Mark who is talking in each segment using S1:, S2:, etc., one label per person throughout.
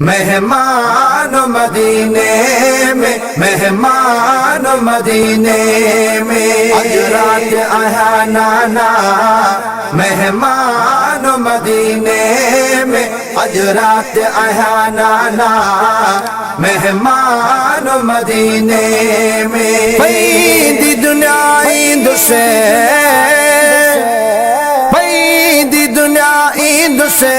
S1: मेहमान मदीने में, मेहमान मदीने में, आज रात आया नाना। मेहमान मदीने में, आज रात आया नाना। मेहमान मदीने में, पैदी दुनिया ईंद से, पैदी दुनिया ईंद से,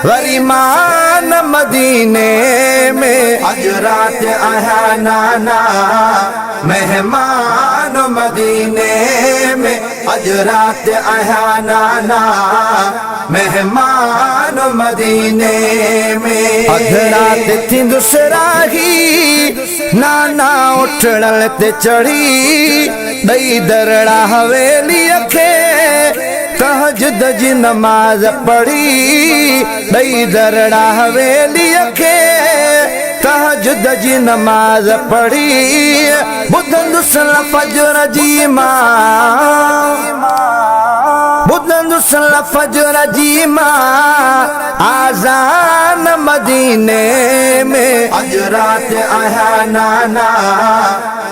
S1: वरीमान मदीने में, आज रात आया नाना। मेहमान मदीने में, आज रात आया नाना। मेहमान मदीने में, आज रात थी दूसरा ही नाना उठड़ल ते चढ़ी। दई दरड़ा हवेली अखे तहज्जुद जी नमाज पढ़ी। दई दरड़ा हवेली अखे तहज्जुद जी नमाज पढ़ी। बुधन सल फजर जी मां, बुधन सल फजर जी मां, आजान मदीने में, आज रात आया नाना।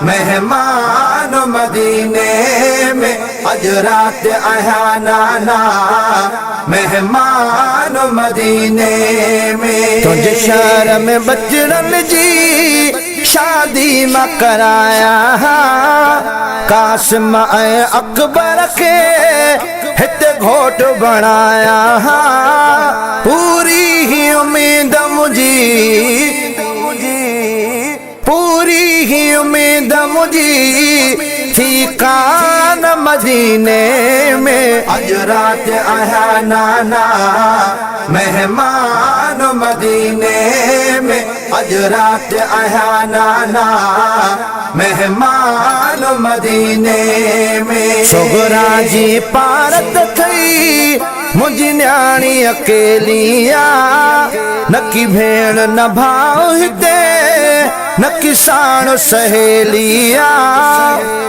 S1: मेहमान मदीने में, आज रात आया नाना। मेहमान मदीने में, तुझे शहर में बचड़न जी शादी में कराया। कासिम अकबर के हिते घोट बनाया। पूरी ही उम्मीद मुझी, पूरी ही उम्मीद मुझी थी कान मदीने में, आज रात आया नाना। मेहमान मदीने में, आज रात आया नाना। मेहमान मदीने में, सोगरा जी पारत थई मुझी न्याणी अकेलिया। नकी भेण न भाव हिते, नकी साण सहेलिया।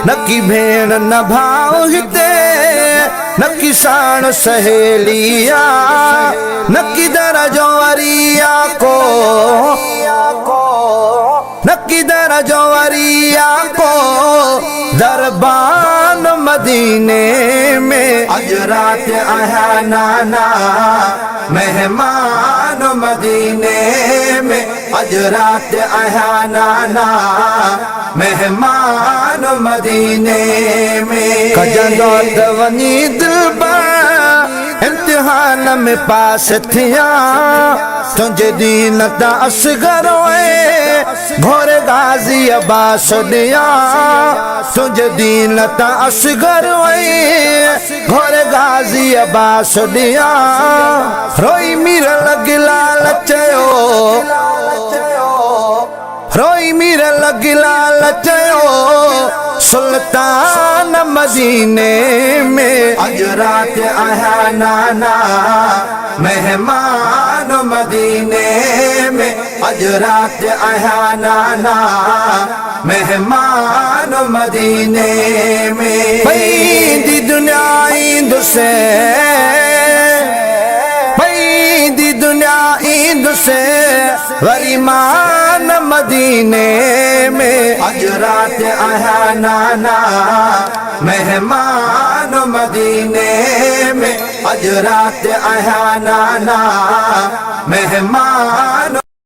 S1: नकी भेण न भाव हिते, नकी साण सहेलिया। नकी दरजो वरिया को, नकी दरजो वरिया को, दरबान मदीने में, आज रात आया नाना। मेहमान मदीने में, आज रात आया नाना। मेहमान मदीने में, कजंदौत वनी दिलबर इम्तिहान में पास थिया। तुझे दीन ता असगर घोर गाजी अब्बास दिया। तुझे दीन ता असगर घोर गाजी अब्बास दिया। रोई मीर लगिला लचयो, रोई मीर लगिला लचयो, सुल्तान मदीने में, आज रात आया नाना। मेहमान मदीने में, आज रात आया नाना। मेहमान मदीने में, पैदी दुनिया ईंद से, पैदी दुनिया ईंद से, वरीमान मदीने में, आज रात आया नाना। मेहमान मदीने में, आज रात आया नाना। मेहमान